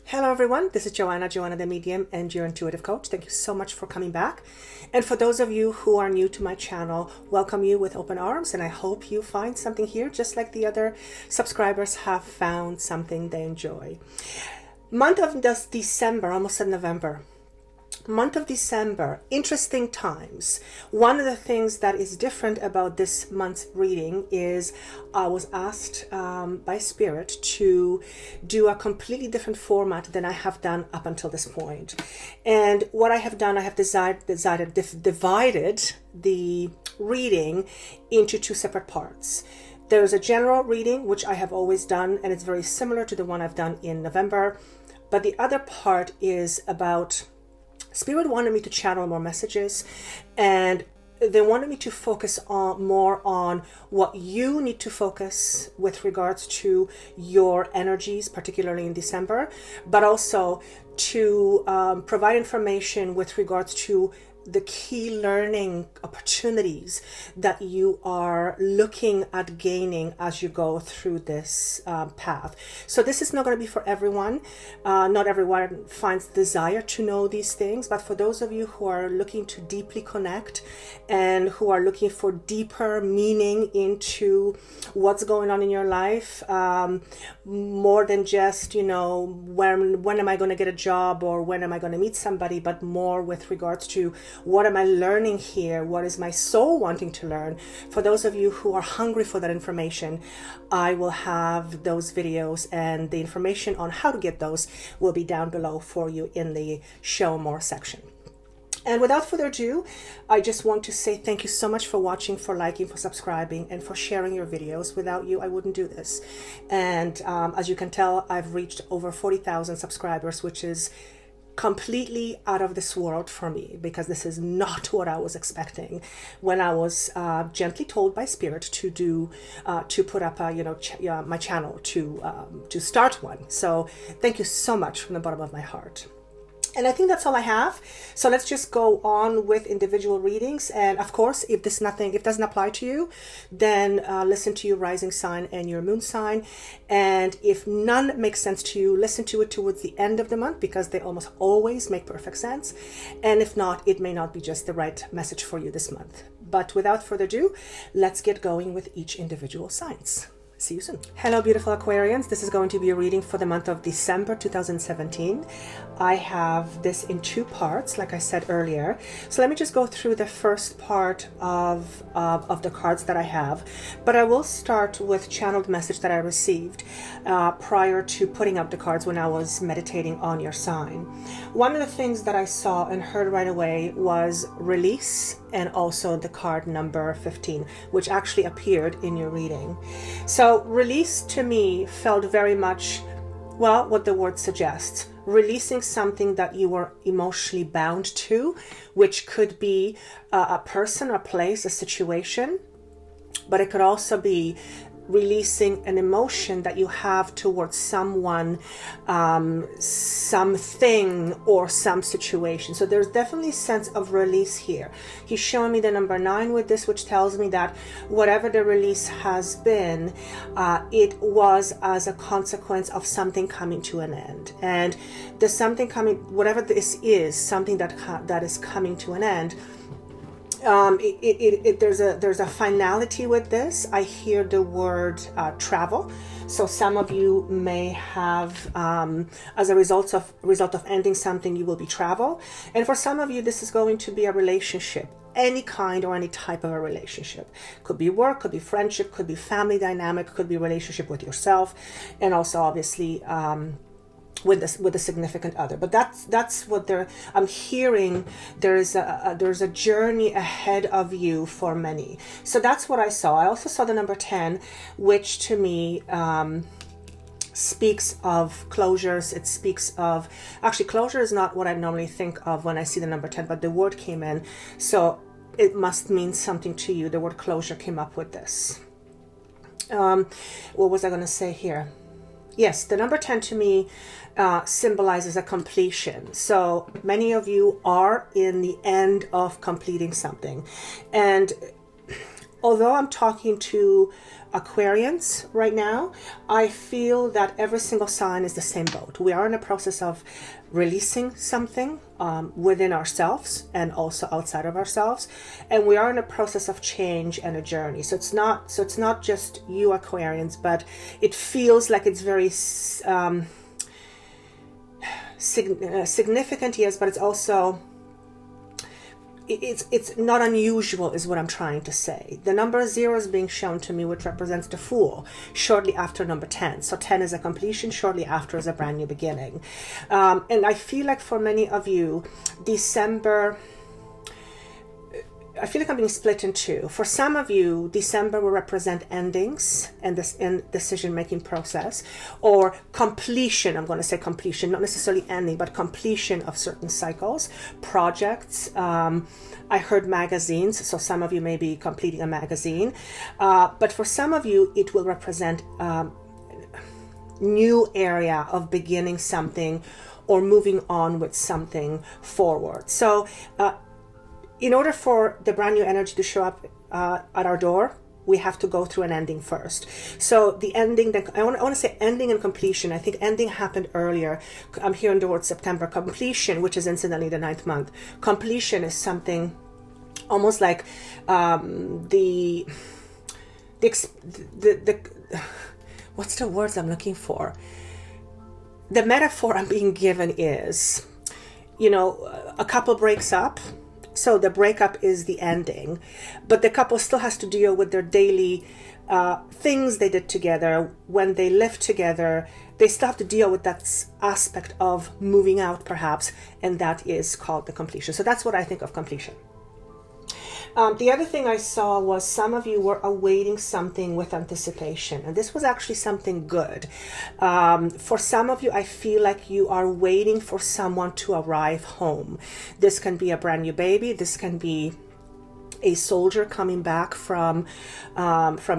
Hello everyone, this is Joanna the Medium and your intuitive coach. Thank you so much for coming back. And for those of you who are new to my channel, welcome you with open arms, and I hope you find something here just like the other subscribers have found something they enjoy. Month of December, almost in November. Month of December, interesting times. One of the things that is different about this month's reading is I was asked by Spirit to do a completely different format than I have done up until this point. And what I have done, I have divided the reading into two separate parts. There's a general reading, which I have always done, and it's very similar to the one I've done in November. But the other part is about Spirit wanted me to channel more messages, and they wanted me to focus more on what you need to focus with regards to your energies, particularly in December, but also to provide information with regards to the key learning opportunities that you are looking at gaining as you go through this path. So this is not going to be for everyone. Not everyone finds desire to know these things, but for those of you who are looking to deeply connect and who are looking for deeper meaning into what's going on in your life, more than just, when am I going to get a job or when am I going to meet somebody, but more with regards to what am I learning here? What is my soul wanting to learn? For those of you who are hungry for that information, I will have those videos, and the information on how to get those will be down below for you in the show more section. And without further ado, I just want to say thank you so much for watching, for liking, for subscribing, and for sharing your videos. Without you, I wouldn't do this. And as you can tell, I've reached over 40,000 subscribers, which is completely out of this world for me, because this is not what I was expecting when I was gently told by Spirit to put up my channel to start one. So thank you so much from the bottom of my heart. And I think that's all I have. So let's just go on with individual readings. And of course, if it doesn't apply to you, then listen to your rising sign and your moon sign. And if none makes sense to you, listen to it towards the end of the month, because they almost always make perfect sense. And if not, it may not be just the right message for you this month. But without further ado, let's get going with each individual signs. See you soon. Hello, beautiful Aquarians. This is going to be a reading for the month of December 2017. I have this in two parts, like I said earlier. So let me just go through the first part of the cards that I have. But I will start with channeled message that I received prior to putting up the cards when I was meditating on your sign. One of the things that I saw and heard right away was release, and also the card number 15, which actually appeared in your reading. So release to me felt very much, well, what the word suggests. Releasing something that you were emotionally bound to, which could be a person, a place, a situation, but it could also be releasing an emotion that you have towards someone, something, or some situation. So there's definitely a sense of release here. He's showing me the number 9 with this, which tells me that whatever the release has been, it was as a consequence of something coming to an end. And there's something coming, whatever this is, something that is coming to an end. There's a finality with this. I hear the word travel. So some of you may have, as a result of ending something, you will be travel. And for some of you, this is going to be a relationship, any kind or any type of a relationship. Could be work, could be friendship, could be family dynamic, could be relationship with yourself, and also obviously with a significant other. But that's what I'm hearing. There's a journey ahead of you for many. So that's what I saw. I also saw the number 10, which to me speaks of closures. It speaks of, actually, closure is not what I normally think of when I see the number 10, but the word came in, so it must mean something to you. The word closure came up with this. What was I going to say here? Yes, the number 10 to me symbolizes a completion. So many of you are in the end of completing something. And although I'm talking to Aquarians right now, I feel that every single sign is the same boat. We are in a process of releasing something within ourselves and also outside of ourselves, and we are in a process of change and a journey. So it's not just you Aquarians, but it feels like it's very significant, yes, but it's also it's not unusual is what I'm trying to say. The number 0 is being shown to me, which represents the Fool, shortly after number 10. So 10 is a completion, shortly after is a brand new beginning. And I feel like for many of you, December, I feel like I'm being split in two. For some of you, December will represent endings and this decision-making process, or completion. I'm going to say completion, not necessarily ending, but completion of certain cycles, projects. I heard magazines, so some of you may be completing a magazine. But for some of you, it will represent new area of beginning something or moving on with something forward. So, in order for the brand new energy to show up at our door, we have to go through an ending first. So the ending, I want to say ending and completion. I think ending happened earlier. I'm hearing the word September. Completion, which is incidentally the 9th month. Completion is something almost like the what's the words I'm looking for? The metaphor I'm being given is, a couple breaks up. So the breakup is the ending, but the couple still has to deal with their daily things they did together. When they live together, they still have to deal with that aspect of moving out, perhaps, and that is called the completion. So that's what I think of completion. The other thing I saw was some of you were awaiting something with anticipation, and this was actually something good. For some of you, I feel like you are waiting for someone to arrive home. This can be a brand new baby. This can be a soldier coming back from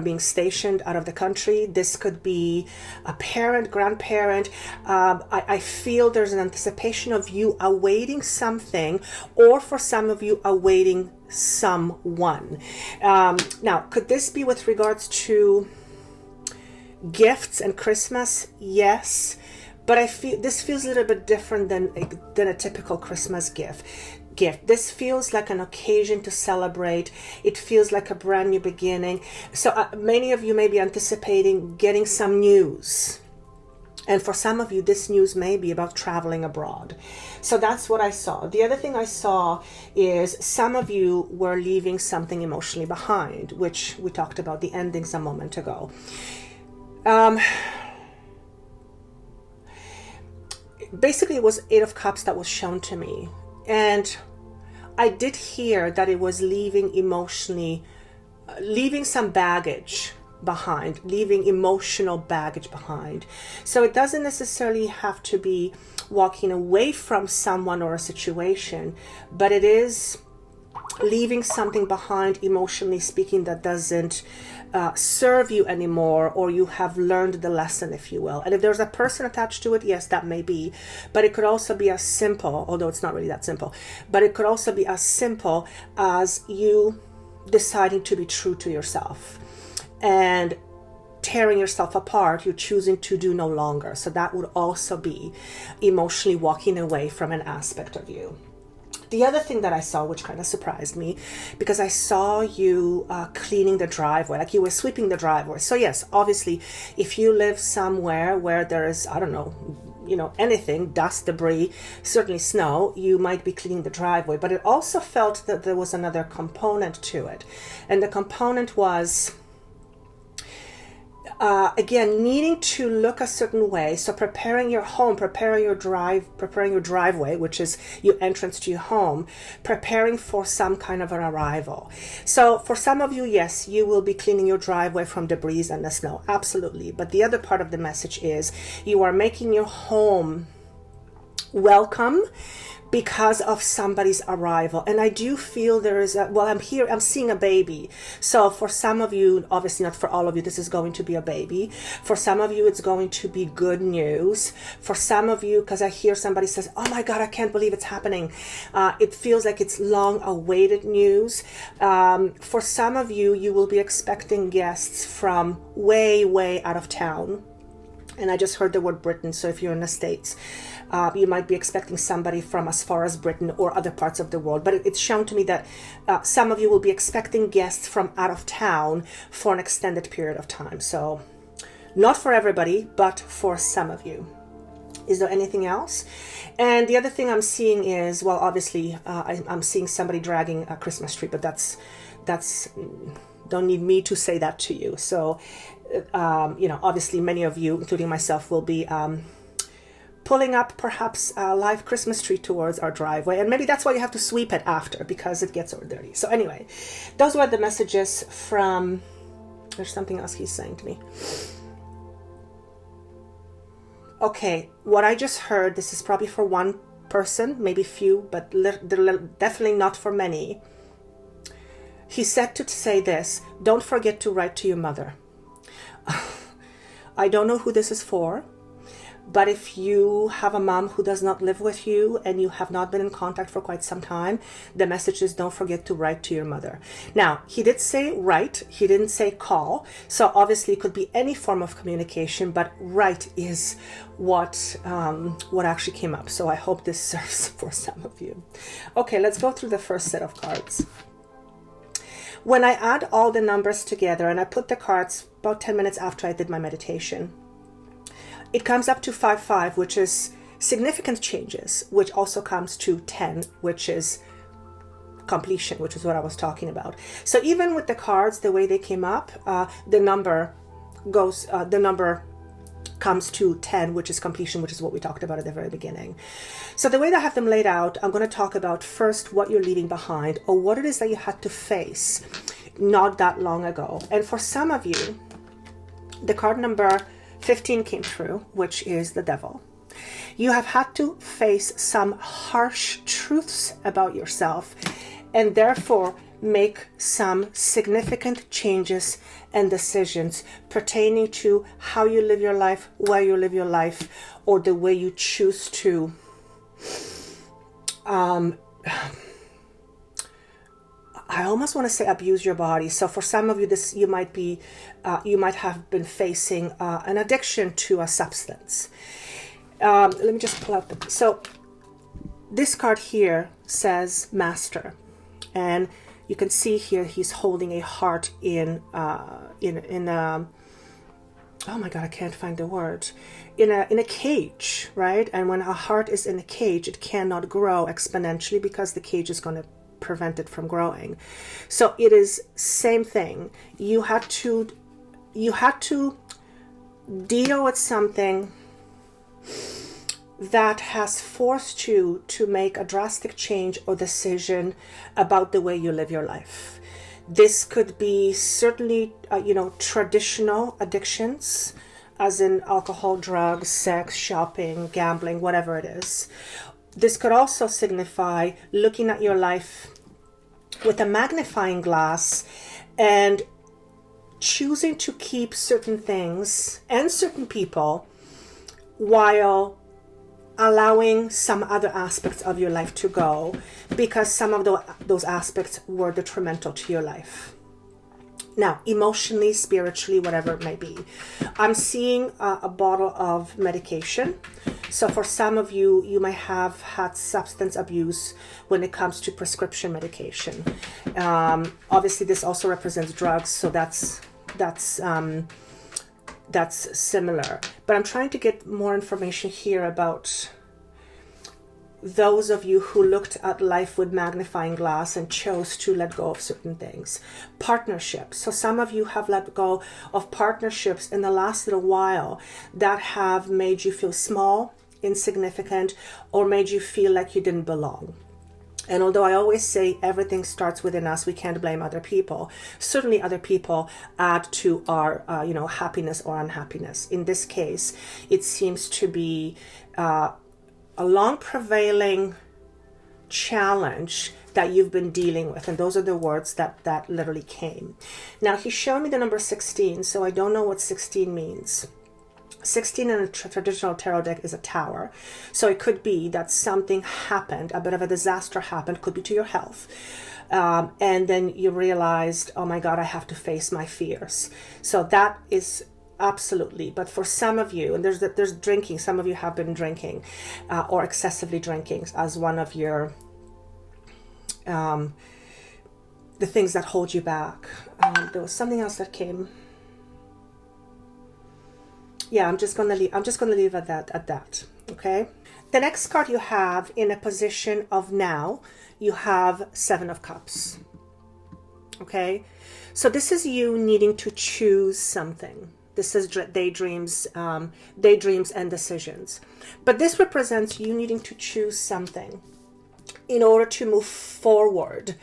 being stationed out of the country. This could be a parent, grandparent. I feel there's an anticipation of you awaiting something, or for some of you awaiting someone. Now, could this be with regards to gifts and Christmas? Yes, but I feel this feels a little bit different than a typical Christmas gift. This feels like an occasion to celebrate. It feels like a brand new beginning. So many of you may be anticipating getting some news. And for some of you, this news may be about traveling abroad. So that's what I saw. The other thing I saw is some of you were leaving something emotionally behind, which we talked about the endings a moment ago. Basically, it was 8 of Cups that was shown to me. And I did hear that it was leaving some baggage behind, leaving emotional baggage behind. So it doesn't necessarily have to be walking away from someone or a situation, but it is leaving something behind, emotionally speaking, that doesn't serve you anymore, or you have learned the lesson, if you will. And if there's a person attached to it, yes, that may be, but it could also be as simple, although it's not really that simple, but it could also be as simple as you deciding to be true to yourself and tearing yourself apart, you're choosing to do no longer. So that would also be emotionally walking away from an aspect of you. The other thing that I saw, which kind of surprised me, because I saw you cleaning the driveway, like you were sweeping the driveway. So yes, obviously, if you live somewhere where there is, I don't know, anything, dust, debris, certainly snow, you might be cleaning the driveway. But it also felt that there was another component to it. And the component was, again, needing to look a certain way. So preparing your home, preparing your driveway, which is your entrance to your home, preparing for some kind of an arrival. So for some of you, yes, you will be cleaning your driveway from debris and the snow. Absolutely. But the other part of the message is you are making your home welcome, because of somebody's arrival. And I do feel there is I'm seeing a baby. So for some of you, obviously not for all of you, this is going to be a baby. For some of you, it's going to be good news. For some of you, because I hear somebody says, oh my God, I can't believe it's happening. It feels like it's long awaited news. For some of you, you will be expecting guests from way, way out of town. And I just heard the word Britain. So if you're in the States, you might be expecting somebody from as far as Britain or other parts of the world. But it's shown to me that some of you will be expecting guests from out of town for an extended period of time. So not for everybody, but for some of you. Is there anything else? And the other thing I'm seeing is, well, obviously, I'm seeing somebody dragging a Christmas tree, but that's don't need me to say that to you. So, obviously many of you, including myself, will be pulling up perhaps a live Christmas tree towards our driveway. And maybe that's why you have to sweep it after, because it gets so dirty. So anyway, those were the messages from, there's something else he's saying to me. Okay, what I just heard, this is probably for one person, maybe few, but definitely not for many. He said to say this: don't forget to write to your mother. I don't know who this is for, but if you have a mom who does not live with you and you have not been in contact for quite some time, the message is don't forget to write to your mother. Now, he did say write, he didn't say call, so obviously it could be any form of communication, but write is what actually came up. So I hope this serves for some of you. Okay, let's go through the first set of cards. When I add all the numbers together, and I put the cards about 10 minutes after I did my meditation, it comes up to 5-5, which is significant changes, which also comes to 10, which is completion, which is what I was talking about. So even with the cards, the way they came up, the number comes to 10, which is completion, which is what we talked about at the very beginning. So the way that I have them laid out, I'm going to talk about first what you're leaving behind, or what it is that you had to face not that long ago. And for some of you, the card number 15 came through, which is the devil. You have had to face some harsh truths about yourself, and therefore make some significant changes and decisions pertaining to how you live your life, where you live your life, or the way you choose to I almost want to say abuse your body. So for some of you, this you might have been facing an addiction to a substance. Let me just pull out so this card here says Master, and you can see here he's holding a heart in oh my God, I can't find the word, in a cage, right? And when a heart is in a cage, it cannot grow exponentially because the cage is going to prevent it from growing. So it is same thing. You had to deal with something that has forced you to make a drastic change or decision about the way you live your life. This could be certainly, traditional addictions, as in alcohol, drugs, sex, shopping, gambling, whatever it is. This could also signify looking at your life with a magnifying glass and choosing to keep certain things and certain people while allowing some other aspects of your life to go, because some of those aspects were detrimental to your life. Now, emotionally, spiritually, whatever it may be. I'm seeing a bottle of medication. So for some of you, you may have had substance abuse when it comes to prescription medication. Obviously, this also represents drugs, so that's similar. But I'm trying to get more information here about those of you who looked at life with magnifying glass and chose to let go of certain things. Partnerships. So some of you have let go of partnerships in the last little while that have made you feel small, insignificant, or made you feel like you didn't belong. And although I always say everything starts within us, we can't blame other people. Certainly other people add to our, happiness or unhappiness. In this case, it seems to be a long prevailing challenge that you've been dealing with. And those are the words that literally came. Now, he's showing me the number 16, so I don't know what 16 means. 16 in a traditional tarot deck is a tower. So it could be that something happened, a bit of a disaster happened, could be to your health. And then you realized, oh my God, I have to face my fears. So that is absolutely. But for some of you, and there's drinking, some of you have been drinking or excessively drinking as one of your the things that hold you back. There was something else that came. Yeah, I'm just gonna leave at that. Okay. The next card you have in a position of now, you have 7 of Cups. Okay, so this is you needing to choose something. This is daydreams and decisions. But this represents you needing to choose something in order to move forward,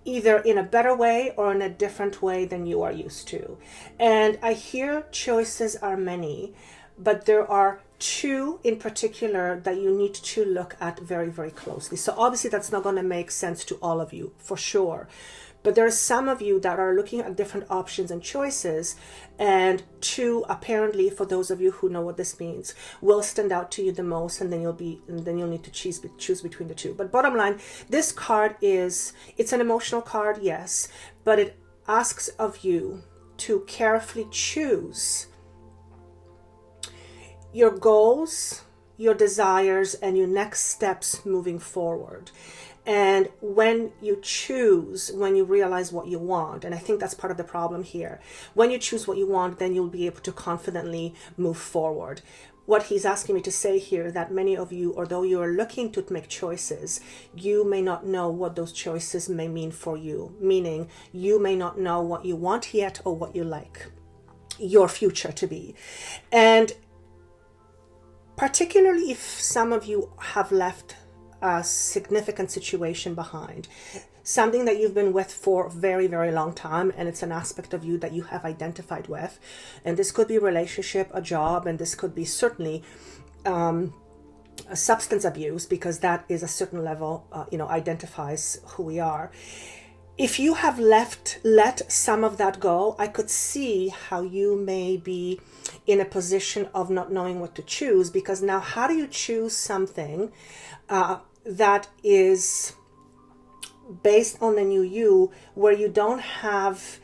either in a better way or in a different way than you are used to. And I hear choices are many, but there are 2 in particular that you need to look at very, very closely. So obviously that's not going to make sense to all of you, for sure. But there are some of you that are looking at different options and choices, and 2, apparently, for those of you who know what this means, will stand out to you the most, and then you'll need to choose between the 2. But bottom line, this card it's an emotional card, yes, but it asks of you to carefully choose your goals, your desires, and your next steps moving forward. And when you choose, when you realize what you want, and I think that's part of the problem here, when you choose what you want, then you'll be able to confidently move forward. What he's asking me to say here, that many of you, although you are looking to make choices, you may not know what those choices may mean for you, meaning you may not know what you want yet or what you like your future to be. And particularly if some of you have left a significant situation behind, something that you've been with for a very, very long time, and it's an aspect of you that you have identified with. And this could be a relationship, a job, and this could be certainly a substance abuse, because that is a certain level, identifies who we are. If you have let some of that go, I could see how you may be in a position of not knowing what to choose, because now how do you choose something that is based on the new you, where you don't have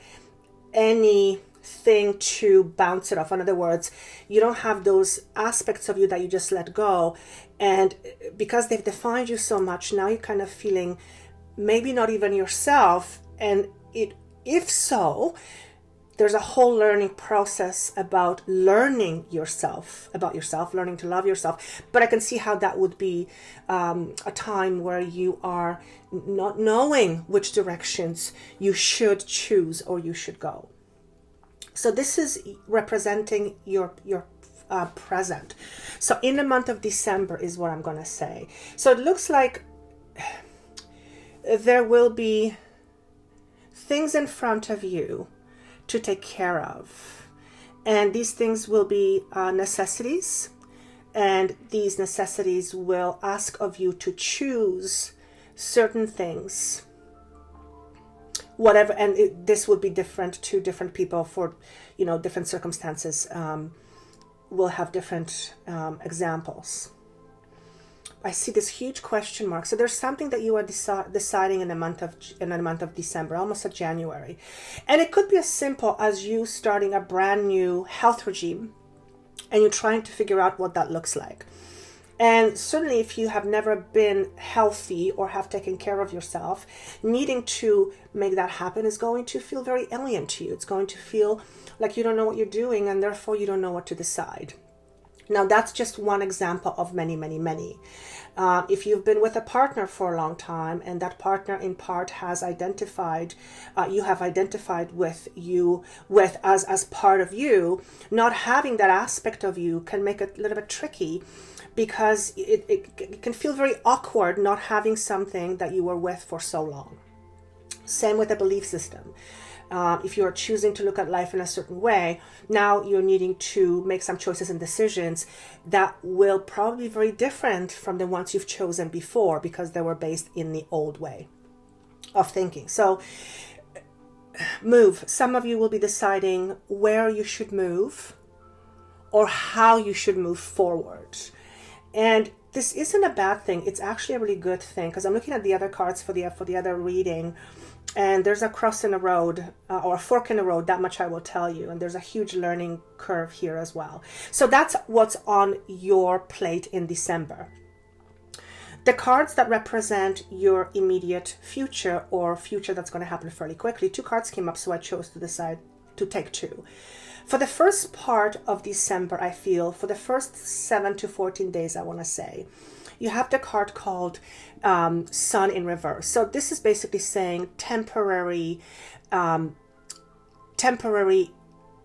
anything to bounce it off? In other words, you don't have those aspects of you that you just let go, and because they've defined you so much, now you're kind of feeling maybe not even yourself. And if so, there's a whole learning process about learning about yourself, learning to love yourself. But I can see how that would be a time where you are not knowing which directions you should choose or you should go. So this is representing your present. So in the month of December is what I'm going to say. So it looks like there will be things in front of you to take care of, and these things will be necessities, and these necessities will ask of you to choose certain things, whatever. And this would be different to different people for different circumstances. Will have different examples. I see this huge question mark. So there's something that you are deciding in the month of December, almost a January. And it could be as simple as you starting a brand new health regime, and you're trying to figure out what that looks like. And certainly if you have never been healthy or have taken care of yourself, needing to make that happen is going to feel very alien to you. It's going to feel like you don't know what you're doing, and therefore you don't know what to decide. Now, that's just one example of many, many, many. If you've been with a partner for a long time, and that partner in part has identified, you have identified with as part of you, not having that aspect of you can make it a little bit tricky, because it can feel very awkward not having something that you were with for so long. Same with a belief system. if you're choosing to look at life in a certain way, now you're needing to make some choices and decisions that will probably be very different from the ones you've chosen before because they were based in the old way of thinking. So move. Some of you will be deciding where you should move or how you should move forward. And this isn't a bad thing. It's actually a really good thing, because I'm looking at the other cards for the other reading, and there's a cross in the road or a fork in the road, that much I will tell you. And there's a huge learning curve here as well. So that's what's on your plate in December. The cards that represent your immediate future or future that's going to happen fairly quickly, 2 cards came up, so I chose to decide to take 2. For the first part of December, I feel, for the first 7 to 14 days, I want to say, you have the card called Sun in reverse. So this is basically saying temporary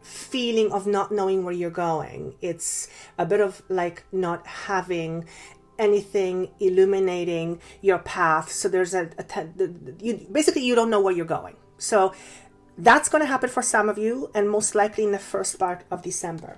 feeling of not knowing where you're going. It's a bit of like not having anything illuminating your path. So there's you don't know where you're going. So that's going to happen for some of you, and most likely in the first part of December.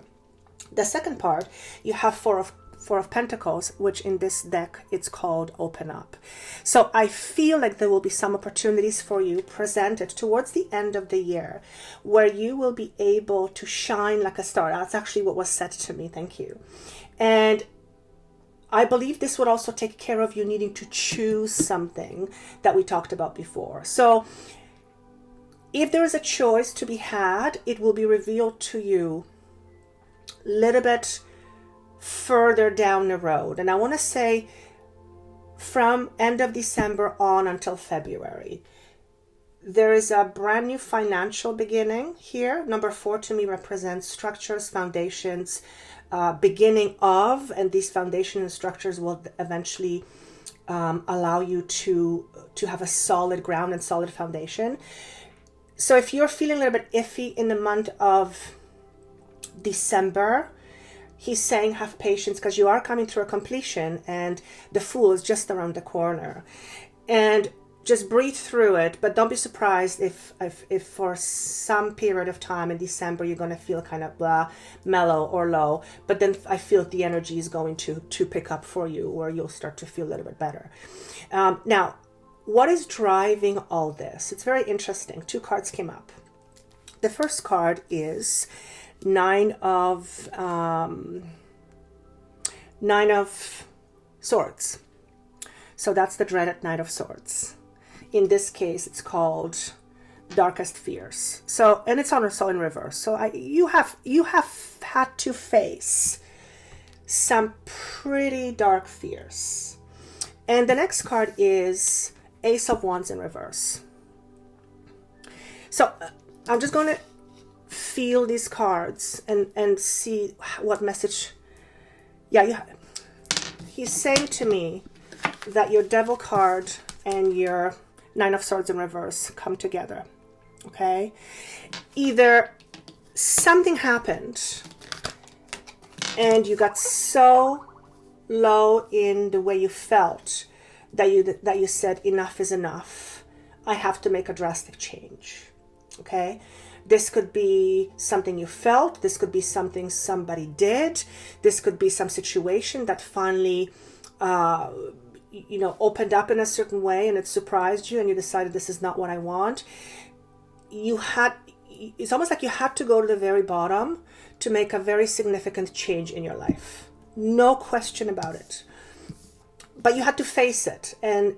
The second part, you have Four of Pentacles, which in this deck, it's called Open Up. So I feel like there will be some opportunities for you presented towards the end of the year where you will be able to shine like a star. That's actually what was said to me. Thank you. And I believe this would also take care of you needing to choose something that we talked about before. So if there is a choice to be had, it will be revealed to you a little bit further down the road. And I want to say from end of December on until February, there is a brand new financial beginning here. Number 4 to me represents structures, foundations, beginning of, and these foundation and structures will eventually allow you to have a solid ground and solid foundation. So if you're feeling a little bit iffy in the month of December, he's saying have patience, because you are coming through a completion and the Fool is just around the corner. And just breathe through it, but don't be surprised if for some period of time in December you're going to feel kind of blah, mellow or low. But then I feel the energy is going to pick up for you, where you'll start to feel a little bit better. Now, what is driving all this? It's very interesting. 2 cards came up. The first card is Nine of Swords. So that's the dreaded Knight of Swords. In this case, it's called Darkest Fears. So, and it's also in reverse. So you have had to face some pretty dark fears. And the next card is Ace of Wands in reverse. So I'm just going to feel these cards and see what message. Yeah, he's saying to me that your Devil card and your Nine of Swords in reverse come together. Okay? Either something happened and you got so low in the way you felt that you said enough is enough. I have to make a drastic change. Okay? This could be something you felt. This could be something somebody did. This could be some situation that finally opened up in a certain way and it surprised you and you decided this is not what I want. It's almost like you had to go to the very bottom to make a very significant change in your life. No question about it. But you had to face it. And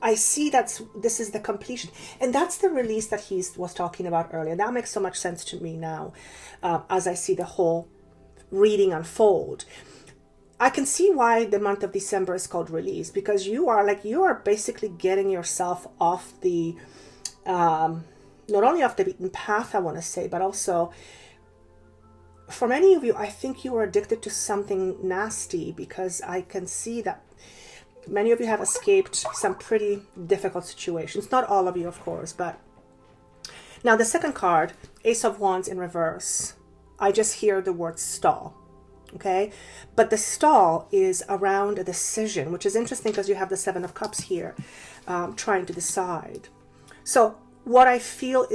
I see this is the completion. And that's the release that he was talking about earlier. That makes so much sense to me now as I see the whole reading unfold. I can see why the month of December is called release, because you are basically getting yourself off the, not only off the beaten path, I want to say, but also for many of you, I think you are addicted to something nasty, because I can see that many of you have escaped some pretty difficult situations. Not all of you, of course, but now the second card, Ace of Wands in reverse. I just hear the word stall. Okay, but the stall is around a decision, which is interesting because you have the Seven of Cups here, trying to decide. So what I feel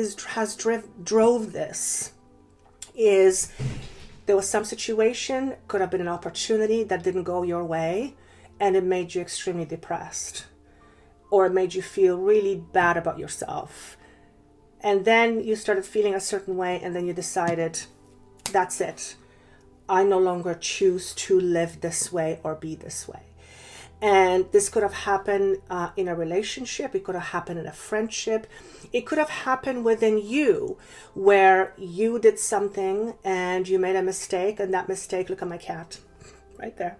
drove this is there was some situation, could have been an opportunity that didn't go your way, and it made you extremely depressed, or it made you feel really bad about yourself. And then you started feeling a certain way, and then you decided, that's it. I no longer choose to live this way or be this way. And this could have happened in a relationship. It could have happened in a friendship. It could have happened within you, where you did something and you made a mistake, and that mistake, look at my cat right there.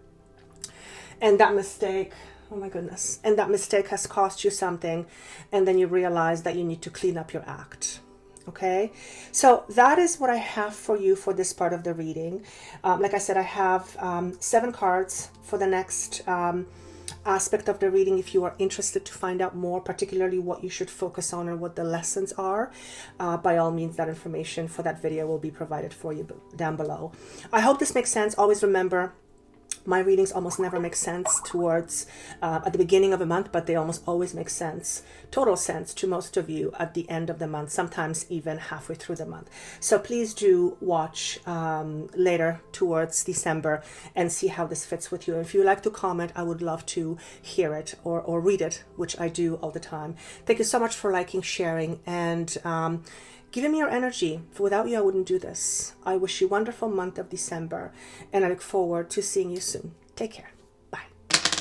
And that mistake, oh my goodness, and that mistake has cost you something, and then you realize that you need to clean up your act. Okay, so that is what I have for you for this part of the reading. Like I said, I have 7 cards for the next aspect of the reading. If you are interested to find out more, particularly what you should focus on and what the lessons are, by all means, that information for that video will be provided for you down below. I hope this makes sense. Always remember, my readings almost never make sense towards at the beginning of a month, but they almost always make sense, total sense to most of you at the end of the month, sometimes even halfway through the month. So please do watch later towards December and see how this fits with you. If you like to comment, I would love to hear it or read it, which I do all the time. Thank you so much for liking, sharing, and giving me your energy. Without you, I wouldn't do this. I wish you a wonderful month of December, and I look forward to seeing you soon. Take care.